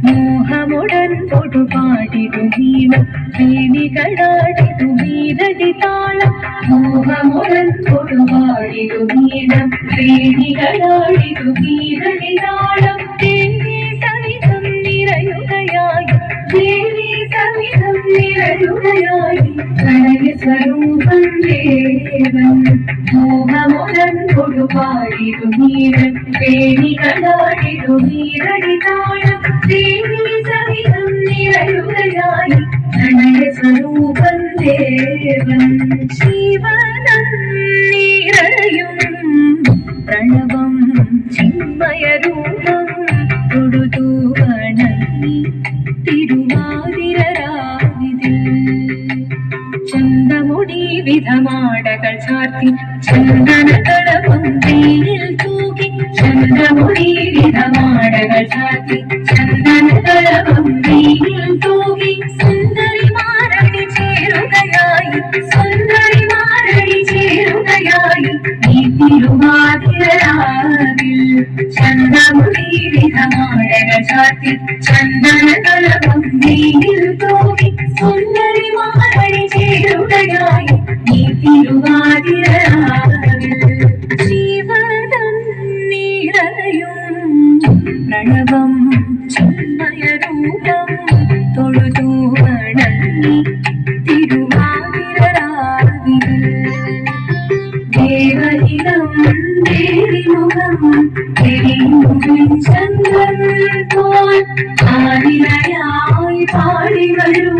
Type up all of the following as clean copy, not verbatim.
മോഹമുടൻ പൊടുപാടിതു വീണം വേണികളാടിതു വീരടി താളം മോഹമുടൻ പൊടുപാടിതു വീണം വേണികളാടിതു വീരടി താളം ദേവി സവിധം നിറയുകയായി ദേവി സവിധം നിറയുകയായി പ്രണയ സ്വരൂപം ദേവൻ മോഹമുടൻ പൊടുപാടിതു വീണം വേണികളാടിതു വീരടി താളം ദേവി സവിധം നിറയുകയായി പ്രണയ സ്വരൂപം ദേവൻ ശിവനം നിറയും പ്രണവം ചിന്മയരൂപം തൊടുതു വണങ്ങി തിരുവാതിരരാവിതിൽ ചന്തമുടി വിധമാടകൾ ചാർത്തി ചന്ദനകളവും വെയിൽ തൂകി ചന്തമുടി വിധമാടകൾ ചാർത്തി ചന്ദനകളവും വെയിൽ തൂകി സുന്ദരിമാരടി ചേരുകയായി സുന്ദരിമാരടി ചേരുകയായി ഈ തിരുവാതിരരാവിൽ ചന്തമുടി വിധമാടകൾ ചാർത്തി ചന്ദനകളവും വെയിൽ തൂകി സുന്ദരിമാരടി ചേരുകയായി ഈ തിരുവാതിരരാവിൽ ജീവനം നിറയും പ്രണവം ചിന്മയരൂപം തൊഴുതു വണങ്ങി തിരുവാതിരരാവിൽ ദേവഹിതം ദേവിമുഖം തെളിയുവിൻ ചന്ദ്രൻ പോൽ ആദിലയായി പാടി വരൂ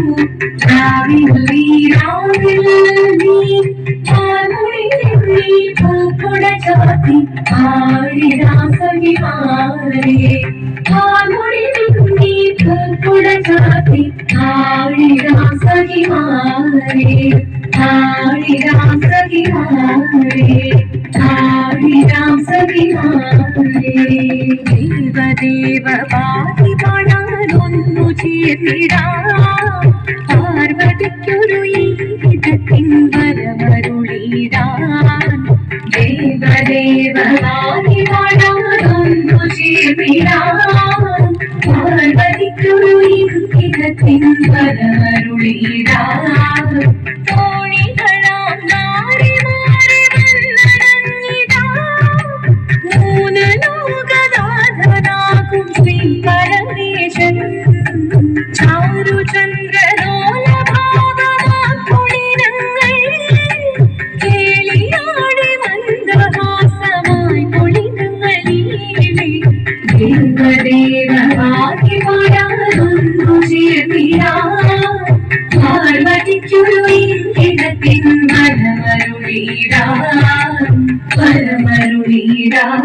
രാവിൽ രാവിൽ നീ ആർമുടി പൂക്കുട ചാത്തി ആഴിരാസകിമാരേ ആർമുടി പൂക്കുട ചാത്തി ആഴിരാസകിമാരേ ദേവദേവ പാതി കാണാനൊന്നു ചേർന്നിടാം പാർവതിക്കൊരു ഈതത്തിൻ വരമരുളിടാൻ ദേവദേവ പാതി കാണാനൊന്നു ചേർന്നിടാം പാർവതിക്കൊരു ഈതത്തിൻ വരമരുളിടാൻ തോണികളാം നാരിമാരെ വന്നടങ്ങിടാം മൂന്ന് ലോകനാഥനാകും ശ്രീ പരമേശൻ ചാരുചന്ദ്രലോലഭാവമാക്കുളിനങ്ങൾ കേളിയാടി മന്ദഹാസമായി പൊളിനങ്ങളീലെ ദേവദേവവാദിമാരാനൊന്നു ചേർന്നിടാം പാർവതിക്കൊരു ഇടത്തിൻ വരമരുളിടാൻ വരമരുളിടാൻ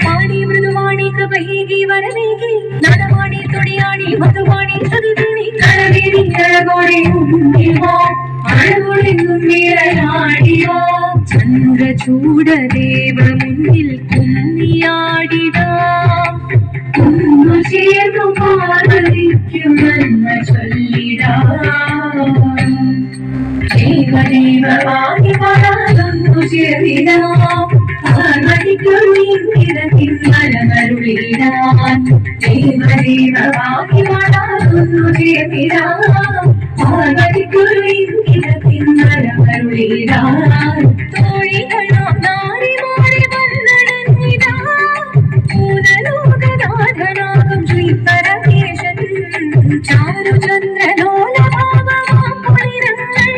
പാടി മൃദുവാണി കൃപയേകി വരമേകി നടവാണി തുടിയാണി മധുവാണി സതിവേണി കരവേണി കരകോടെ ഉണ്ണിവോ അഴകൊളിങ്ങും നിറയാടിയോ ചന്ദ്രചൂടദേവ മുന്നിൽ കുന്നിയാടിടാം ഒന്നു ചേർന്നു പാർവതിക്കുമെന്ന് ചൊല്ലിടാം ദേവദേവവാദി പാടാനൊന്നു ചേർന്നിടാം പാർവതിക്കൊരു ഇടത്തിൻ വരമരുളിടാൻ ദേവദേവവാദി പാടാനൊന്നു ചേർന്നിടാം പാർവതിക്കൊരു ഇടത്തിൻ വരമരുളിടാൻ തോഴികളാം നാരിമാരെ വന്നടങ്ങിടാം മൂലലോകനാഥനാകും ശ്രീ പരമേശൻ ചാരുചന്ദ്രലോലഭാവമാം പൊളിനങ്ങൾ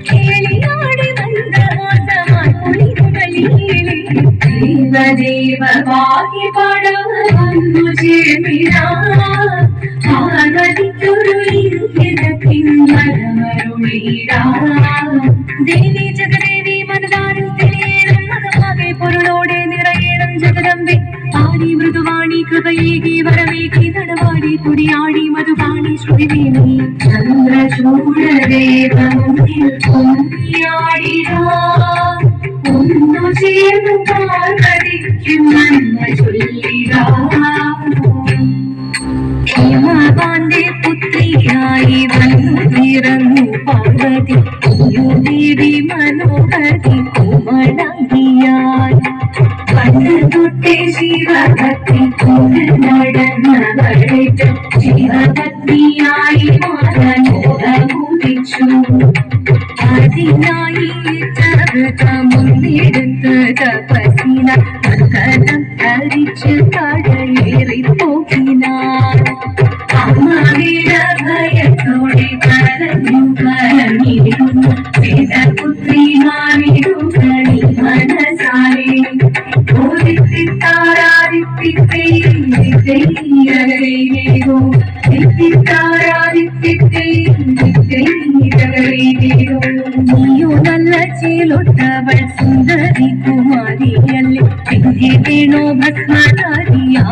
കേളിയാടി മന്ദഹാസമായി പൊളിനങ്ങളീലെ ദേവദേവവാദി പാടാനൊന്നു ചേർന്നിടാം പാർവതിക്കൊരു ഇടത്തിൻ വരമരുളിടാൻ ദേവി ജഗദേവി മനതാരിൽ തെളിയണം മകമാകെ പൊരുളോടെ നിറയണം ജഗദമ്പെ പാടി മൃദുവാണി കൃപയേകി വരമേകി നടവാടി തുടിയാടി മധുവാണി ശ്രുതിവേണി ചന്ദ്രചൂടദേവ മുന്നിൽ കുന്നിയാടിടാം ഒന്നു ചേർന്നു പാർവതിക്കുമെന്ന് ചൊല്ലിടാം ഹിമവാന്റെ പുത്രിയായി വന്നു നിറഞ്ഞു പാർവതി ദേവി മനോഹരി വണങ്ങിയാൽ പണ്ട് തൊട്ടേ ശിവഭക്തി നടന്നവളേറ്റം ശിവഭക്തിയായി മാറാൻ മോഹമുദിച്ചു. അതിനായി മുന്നെടുത്ത് തപസിന കഥം ധരിച്ച് കടയേറിപ്പോകിനാൾ. അമ്മയുടെ ഭയത്തോടെ കരഞ്ഞു കരഞ്ഞിരുന്നു വേദപുത്രിമാരിടുകളി മനസാലെ. നീയോ നല്ല ചേലൊട്ടവൾ സുന്ദരി കുമാരിയല്ലേ, പിന്നെ വേണോ ഭസ്മധാരിയാമൊരുവനെ.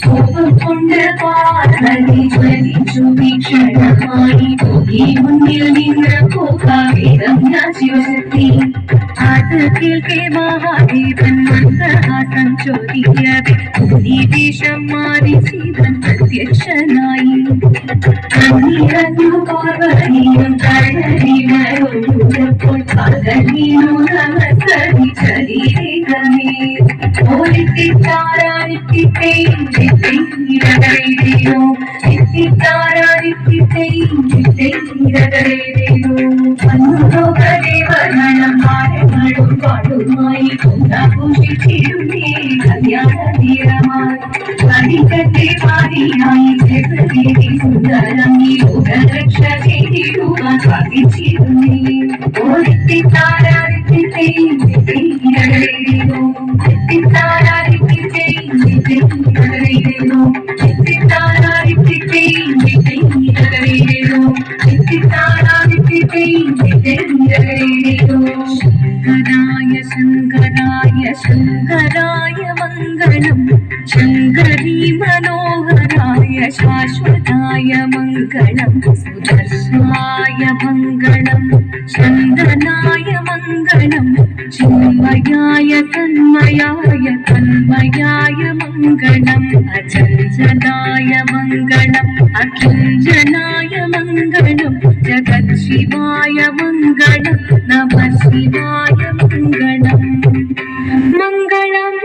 കോപം കൊണ്ട് പാർവതി ജ്വലിച്ചു ഭീഷണമായി പോയി മുന്നിൽ നിന്ന് പോകാവേദം ശിവശക്തി. അത് കേൾക്കെ മഹാദേവൻ മന്ദഹാസം ചോദിക്കവേ വേഷം മാറി ശിവൻ പ്രത്യക്ഷനായി. നിറഞ്ഞു പാർവതിയും കടലിനൊഴുകപ്പോൾ പകലിനു നമസ്കരി ശരീരമേ. പാടുമായി ആഘോഷിച്ചിരുന്നേ കല്യാണതീരമായി. കടിക്കത്തെ പാടിയായി ജഗദേവി സുന്ദരം ഈ ലോകരക്ഷ ചെയ്തിടുവാൻ സാധിച്ചിരുന്നേ. ശങ്കരായ ശങ്കരായ മംഗളം, ശങ്കരീ മനോഹരായ ശാശ്വതായ മംഗളം, സുദർശനായ മംഗളം, ചന്ദനായ മംഗളം, ചിന്മയായ തന്മയായ തന്മയായ മംഗളം, അചഞ്ചലായ മംഗളം, അകിഞ്ചനായ മംഗളം, ജഗത് ശിവായ മംഗളം, നമ ശിവായ മംഗളം. മംഗളം